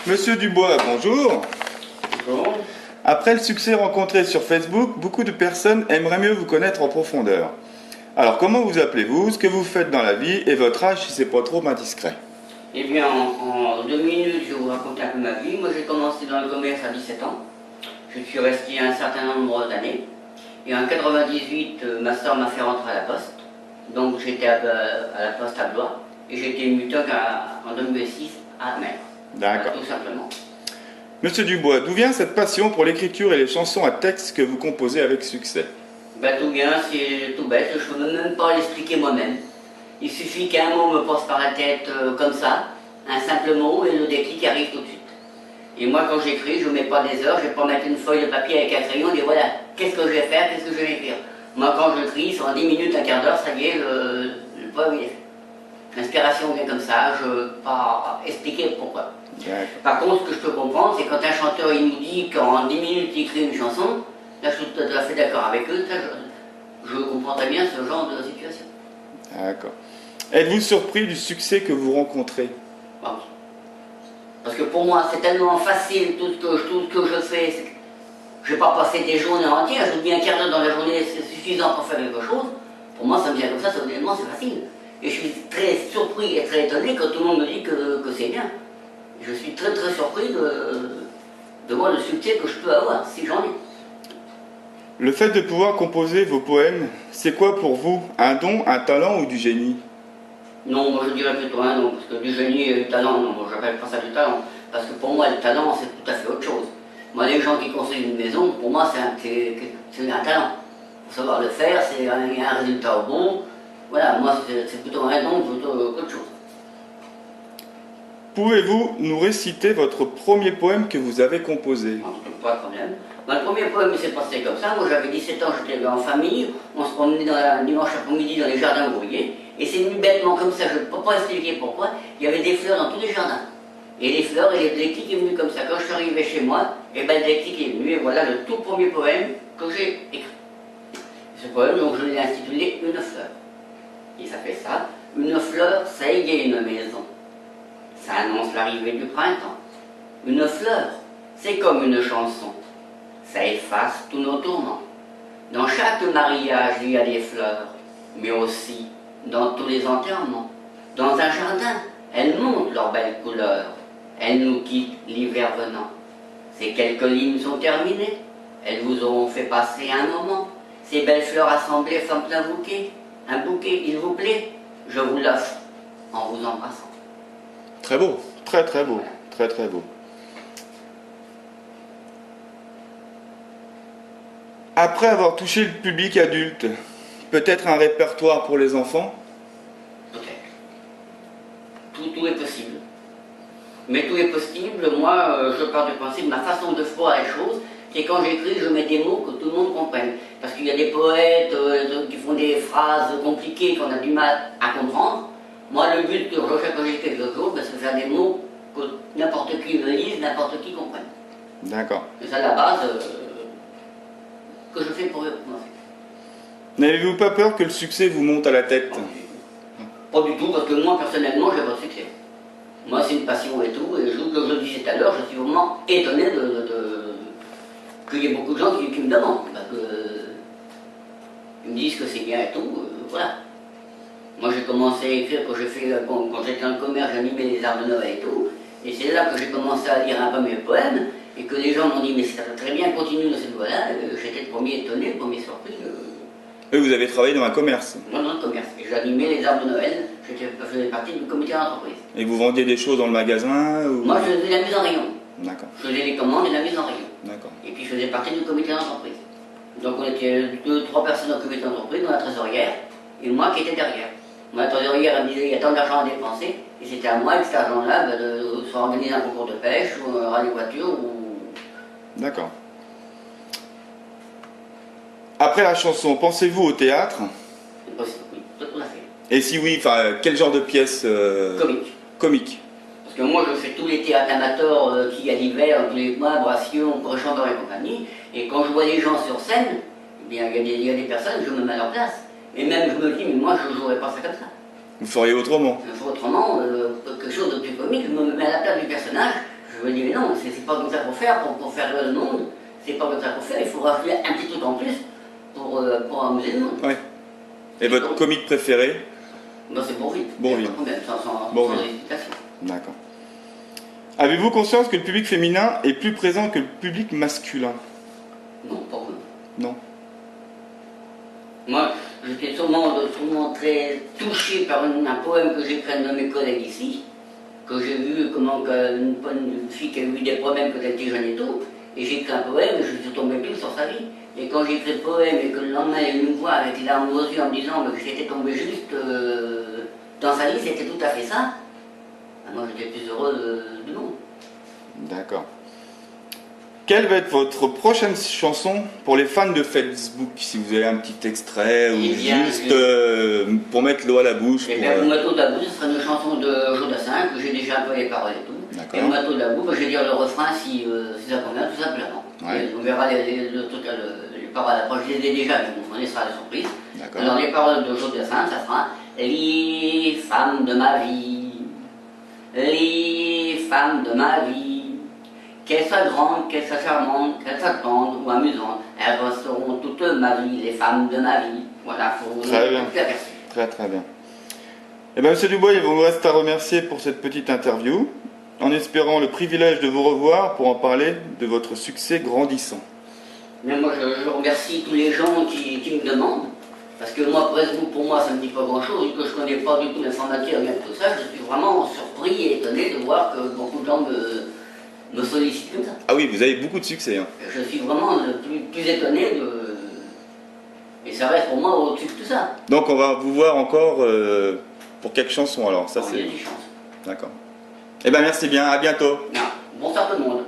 Monsieur Dubois, bonjour. Bonjour. Après le succès rencontré sur Facebook, beaucoup de personnes aimeraient mieux vous connaître en profondeur. Alors, comment vous appelez-vous, ce que vous faites dans la vie et votre âge si c'est pas trop indiscret? Eh bien, en 2 minutes, je vais vous raconter un peu ma vie. Moi, j'ai commencé dans le commerce à 17 ans. Je suis resté un certain nombre d'années. Et en 98, ma soeur m'a fait rentrer à la poste. Donc, j'étais à la poste à Blois. Et j'ai été mutant en 2006 à Mer. D'accord. Tout simplement. Monsieur Dubois, d'où vient cette passion pour l'écriture et les chansons à texte que vous composez avec succès? Tout bien, c'est tout bête. Je ne peux même pas l'expliquer moi-même. Il suffit qu'un mot me passe par la tête comme ça, un simple mot, et le déclic arrive tout de suite. Et moi, quand j'écris, je ne mets pas des heures, je ne vais pas mettre une feuille de papier avec un crayon et dire voilà, qu'est-ce que je vais faire, qu'est-ce que je vais écrire. Moi, quand je crie, en 10 minutes, un quart d'heure, ça y est, le poème il est fait. L'inspiration vient comme ça, je ne peux pas expliquer pourquoi. Par contre, ce que je peux comprendre, c'est quand un chanteur il nous dit qu'en 10 minutes il écrit une chanson, là je suis tout à fait d'accord avec eux, ça, je comprends très bien ce genre de situation. D'accord. Êtes-vous surpris du succès que vous rencontrez? Bon. Parce que pour moi, c'est tellement facile tout ce que je fais. Je ne vais pas passer des journées entières, je vous dis un quart d'heure dans la journée, c'est suffisant pour faire quelque chose. Pour moi, ça me vient comme ça, honnêtement, c'est facile. Et je suis très surpris et très étonné quand tout le monde me dit que c'est bien. Je suis très très surpris de voir le succès que je peux avoir, si j'en ai. Le fait de pouvoir composer vos poèmes, c'est quoi pour vous? Un don, un talent ou du génie? Non, moi je dirais plutôt un don, parce que du génie et du talent, non, moi j'appelle pas ça du talent. Parce que pour moi, le talent, c'est tout à fait autre chose. Moi, les gens qui construisent une maison, pour moi, c'est un talent. Il faut savoir le faire, c'est un résultat bon. Voilà, moi, c'est plutôt un don plutôt qu'autre chose. Pouvez-vous nous réciter votre premier poème que vous avez composé? Non, pas de problème. Le premier poème s'est passé comme ça. Moi j'avais 17 ans, j'étais en famille, on se promenait dimanche après-midi dans les jardins ouvriers, et c'est venu bêtement comme ça, je ne peux pas expliquer pourquoi, il y avait des fleurs dans tous les jardins. Et les fleurs, et le déclic est venu comme ça. Quand je suis arrivé chez moi, et le déclic est venu, et voilà le tout premier poème que j'ai écrit. Ce poème, donc je l'ai intitulé Une fleur. Et ça fait ça, une fleur, ça égaye une maison. Ça annonce l'arrivée du printemps. Une fleur, c'est comme une chanson. Ça efface tous nos tourments. Dans chaque mariage, il y a des fleurs, mais aussi dans tous les enterrements. Dans un jardin, elles montrent leurs belles couleurs. Elles nous quittent l'hiver venant. Ces quelques lignes sont terminées. Elles vous auront fait passer un moment. Ces belles fleurs assemblées forment un bouquet. Un bouquet, il vous plaît? Je vous l'offre en vous embrassant. Très beau, très très beau, très très beau. Après avoir touché le public adulte, peut-être un répertoire pour les enfants? Peut-être. Tout est possible. Mais tout est possible, moi je pars du principe, ma façon de voir les choses, c'est quand j'écris, je mets des mots que tout le monde comprenne. Parce qu'il y a des poètes qui font des phrases compliquées qu'on a du mal à comprendre. Moi, le but que je recherche quand j'écris quelque chose, c'est de faire des mots que n'importe qui le lise, n'importe qui comprenne. D'accord. C'est ça la base que je fais pour eux. N'avez-vous pas peur que le succès vous monte à la tête? Pas du tout, parce que moi, personnellement, j'ai pas de succès. Moi, c'est une passion et tout, et comme je le disais tout à l'heure, je suis vraiment étonné qu'il y ait beaucoup de gens qui me demandent, parce que ils me disent que c'est bien et tout, voilà. Moi, j'ai commencé à écrire quand j'étais dans le commerce, j'animais les arts de Noël et tout, et c'est là que j'ai commencé à lire un peu mes poèmes, et que les gens m'ont dit, mais c'est très bien, continue dans cette voie-là, j'étais le premier étonné, le premier surpris. Et vous avez travaillé dans un commerce? Dans le commerce, et j'animais les arts de Noël, je faisais partie du comité d'entreprise. Et vous vendiez des choses dans le magasin ou... Moi, je faisais la mise en rayon. D'accord. Je faisais les commandes et la mise en rayon. D'accord. Et puis je faisais partie du comité d'entreprise. Donc on était 2-3 personnes dans le comité d'entreprise, dans la trésorière, et moi qui étais derrière. Moi, la trésorière, elle me disait, il y a tant d'argent à dépenser, et c'était à moi, avec cet argent-là, de soit organiser un concours de pêche, ou un rallye voiture, ou... D'accord. Après la chanson, pensez-vous au théâtre? C'est possible, oui, tout à fait. Et si oui, quel genre de pièce Comique. Comique. Parce que moi, je fais tous les théâtres amateurs qu'il y a l'hiver, tous les mois, Bration, Chandor et compagnie, et quand je vois les gens sur scène, eh bien, il y a des personnes, je me mets à leur place. Et même, je me dis, mais moi, je ne jouerais pas ça comme ça. Vous feriez autrement? Je ferais autrement, quelque chose de plus comique, je me mets à la place du personnage, Je me dis, mais non, c'est pas comme ça qu'il faut faire pour faire le monde. C'est pas comme ça qu'il faut faire. Il faut rajouter un petit truc en plus pour amuser le monde. Oui. Et votre comique préféré? Bah, c'est Bourvil. Bourvil. Sans Bourvil. hésitation. D'accord. Avez-vous conscience que le public féminin est plus présent que le public masculin? Non, pas vraiment. Non. Moi, j'étais sûrement très touché par un poème que j'ai écrit à un de mes collègues ici, que j'ai vu comment une fille qui a eu des problèmes quand elle était jeune et tout, et j'ai écrit un poème et je suis tombé pile sur sa vie. Et quand j'ai écrit le poème et que le lendemain elle me voit avec les larmes aux yeux en me disant que j'étais tombé juste dans sa vie, c'était tout à fait ça, moi j'étais plus heureux du monde. D'accord. Quelle va être votre prochaine chanson pour les fans de Facebook? Si vous avez un petit extrait ou juste pour mettre l'eau à la bouche. Et bien pour mettre l'eau à la bouche, ce serait une chanson de Jodassin que j'ai déjà un peu les paroles et tout. D'accord. Et pour mettre l'eau à la bouche, je vais dire le refrain si ça convient, tout simplement. Ouais. On verra les paroles après, je les ai déjà vues, on laissera la surprise. D'accord. Alors les paroles de Jodassin, ça sera les femmes de ma vie, les femmes de ma vie. Qu'elles soient grandes, qu'elles soient charmantes, qu'elles soient tendres ou amusantes, elles resteront toute ma vie, les femmes de ma vie. Voilà, pour très bien. Très très bien. Eh bien, Monsieur Dubois, il vous reste à remercier pour cette petite interview, en espérant le privilège de vous revoir pour en parler de votre succès grandissant. Mais moi, je remercie tous les gens qui me demandent, parce que moi, pour moi, ça ne me dit pas grand-chose, et que je ne connais pas du tout l'informatique, même tout ça, je suis vraiment surpris et étonné de voir que beaucoup de gens me sollicitent comme ça. Ah oui, vous avez beaucoup de succès. Hein. Je suis vraiment le plus étonné et ça reste pour moi au-dessus de tout ça. Donc on va vous voir encore pour quelques chansons alors. Ça, il y a des chances. D'accord. Eh bien merci bien, à bientôt. Bonsoir tout le monde.